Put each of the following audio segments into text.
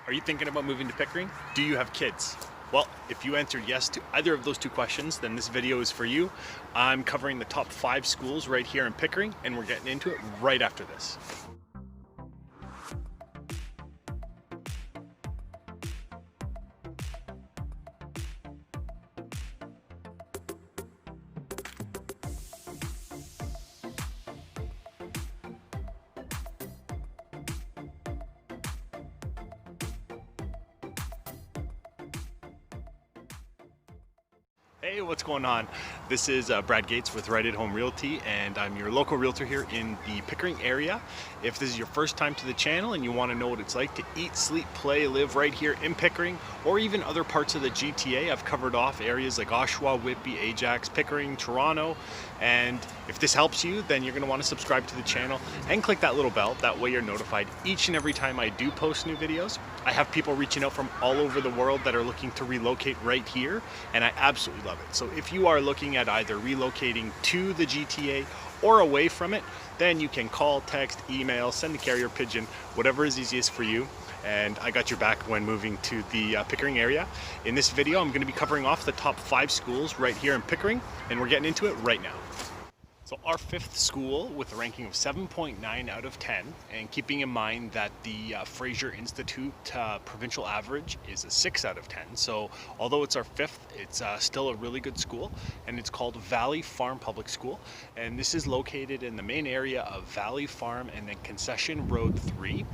Are you thinking about moving to Pickering? Do you have kids? Well, if you answered yes to either of those two questions, then this video is for you. I'm covering the top 5 schools right here in Pickering, and we're getting into it right after this. Hey, what's going on? This is Brad Gates with Right at Home Realty, and I'm your local realtor here in the Pickering area. If this is your first time to the channel and you want to know what it's like to eat, sleep, play, live right here in Pickering, or even other parts of the GTA, I've covered off areas like Oshawa, Whitby, Ajax, Pickering, Toronto, and if this helps you, then you're going to want to subscribe to the channel and click that little bell. That way you're notified each and every time I do post new videos. I have people reaching out from all over the world that are looking to relocate right here, and I absolutely love it. So if you are looking at either relocating to the GTA or away from it, then you can call, text, email, send a carrier pigeon, whatever is easiest for you. And I got your back when moving to the Pickering area. In this video, I'm going to be covering off the top 5 schools right here in Pickering, and we're getting into it right now. So our 5th school with a ranking of 7.9 out of 10, and keeping in mind that the fraserinstitute provincial average is a 6 out of 10. So although it's our 5th, it's still a really good school, and it's called Valley Farm Public School. And this is located in the main area of Valley Farm and then Concession Road 3.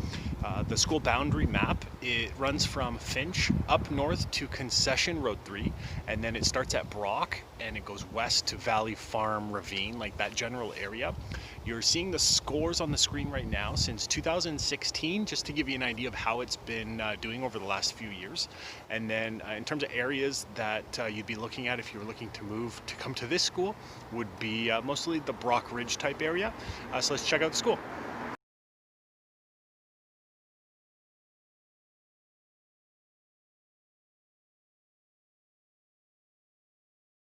The school boundary map, it runs from Finch up north to Concession Road 3, and then it starts at Brock and it goes west to Valley Farm Ravine, like that general area. You're seeing the scores on the screen right now since 2016, just to give you an idea of how it's been doing over the last few years. And then in terms of areas that you'd be looking at if you were looking to move to come to this school, would be mostly the Brock Ridge type area. So let's check out the school.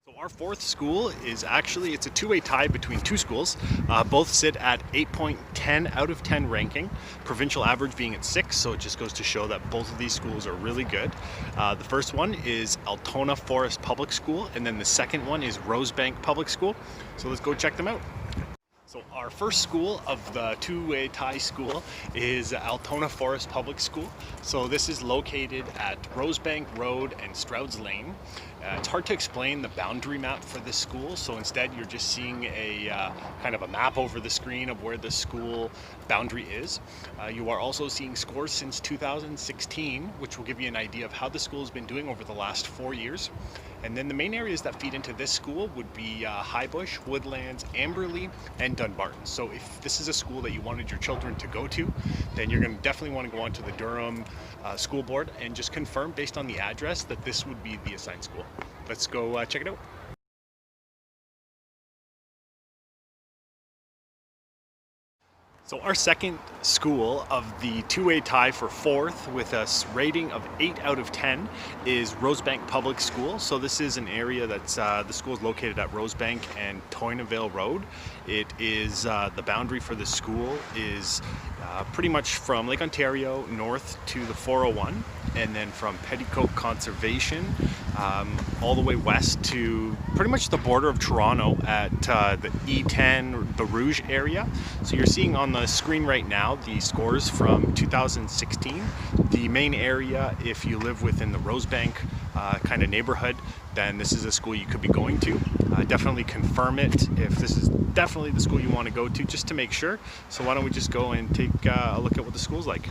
So our 4th school is actually, it's a two-way tie between 2 schools. Both sit at 8.10 out of 10 ranking, provincial average being at 6, so it just goes to show that both of these schools are really good. The first one is Altona Forest Public School, and then the second one is Rosebank Public School. So let's go check them out. So our first school of the two-way tie school is Altona Forest Public School. So this is located at Rosebank Road and Strouds Lane. It's hard to explain the boundary map for this school, so instead you're just seeing a kind of a map over the screen of where the school boundary is. You are also seeing scores since 2016, which will give you an idea of how the school has been doing over the last 4 years. And then the main areas that feed into this school would be Highbush, Woodlands, Amberley, and Dunbar. So if this is a school that you wanted your children to go to, then you're going to definitely want to go onto the Durham School Board and just confirm based on the address that this would be the assigned school. Let's go check it out. So our second school of the two-way tie for 4th with a rating of 8 out of 10 is Rosebank Public School. So this is an area that's, the school is located at Rosebank and Toynavale Road. It is, the boundary for the school is pretty much from Lake Ontario north to the 401, and then from Petticoat Conservation all the way west to pretty much the border of Toronto at the E10, the Rouge area. So you're seeing on the screen right now the scores from 2016. The main area, if you live within the Rosebank kind of neighborhood, then this is a school you could be going to. Definitely confirm it if this is definitely the school you want to go to, just to make sure. So why don't we just go and take a look at what the school's like.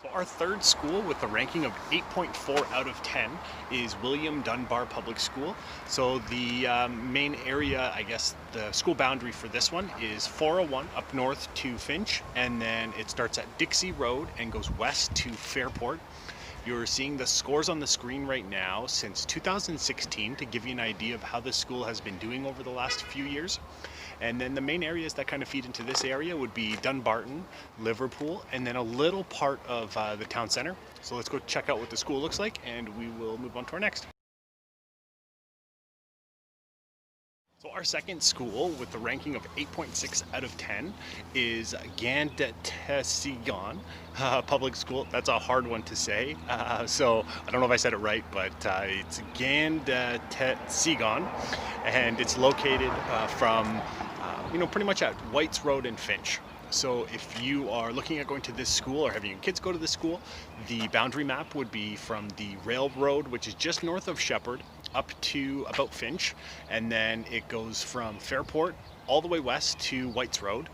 So our 3rd school with a ranking of 8.4 out of 10 is William Dunbar Public School. So the main area, I guess the school boundary for this one is 401 up north to Finch, and then it starts at Dixie Road and goes west to Fairport. You're seeing the scores on the screen right now since 2016 to give you an idea of how this school has been doing over the last few years. And then the main areas that kind of feed into this area would be Dunbarton, Liverpool, and then a little part of the town center. So let's go check out what the school looks like, and we will move on to our next. So our second school with the ranking of 8.6 out of 10 is Gandon Public School. That's a hard one to say. So I don't know if I said it right, but it's Gandon, and it's located from, pretty much at Whites Road and Finch. So if you are looking at going to this school or having your kids go to this school, the boundary map would be from the railroad, which is just north of Shepherd, up to about Finch, and then it goes from Fairport all the way west to Whites Road.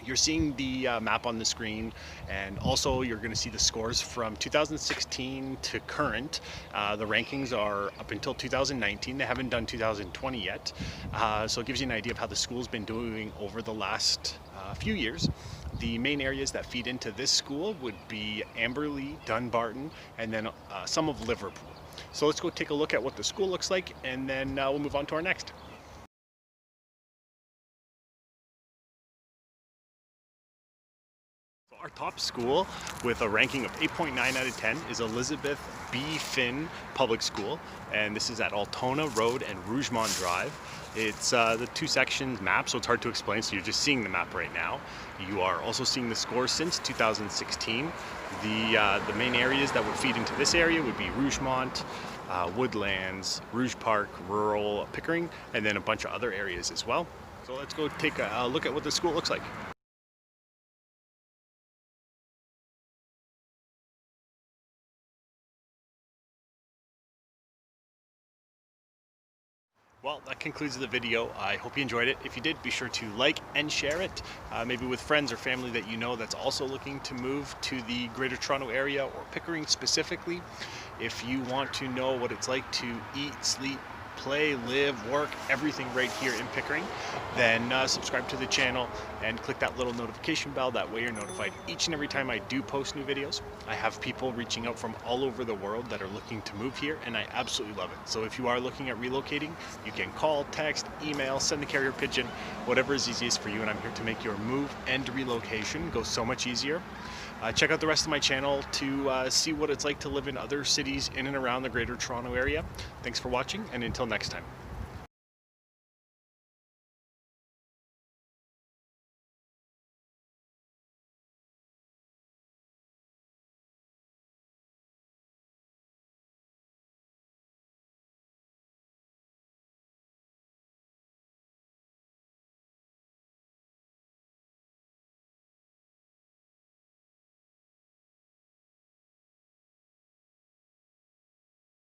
You're seeing the map on the screen, and also you're going to see the scores from 2016 to current. The rankings are up until 2019. They haven't done 2020 yet, so it gives you an idea of how the school's been doing over the last few years. The main areas that feed into this school would be Amberley, Dunbarton, and then some of Liverpool. So let's go take a look at what the school looks like, and then we'll move on to our next. Our top school with a ranking of 8.9 out of 10 is Elizabeth B. Finn Public School, and this is at Altona Road and Rougemont Drive. It's the two sections map, so it's hard to explain, so you're just seeing the map right now. You are also seeing the scores since 2016. The main areas that would feed into this area would be Rougemont, Woodlands, Rouge Park, rural Pickering, and then a bunch of other areas as well. So let's go take a look at what the school looks like. Well, that concludes the video. I hope you enjoyed it. If you did, be sure to like and share it, maybe with friends or family that you know that's also looking to move to the Greater Toronto Area or Pickering specifically. If you want to know what it's like to eat, sleep, play, live, work, everything right here in Pickering, then subscribe to the channel and click that little notification bell. That way you're notified each and every time I do post new videos. I have people reaching out from all over the world that are looking to move here, and I absolutely love it. So if you are looking at relocating, you can call, text, email, send the carrier pigeon, whatever is easiest for you, and I'm here to make your move and relocation go so much easier. Check out the rest of my channel to see what it's like to live in other cities in and around the Greater Toronto Area. Thanks for watching, and until next time.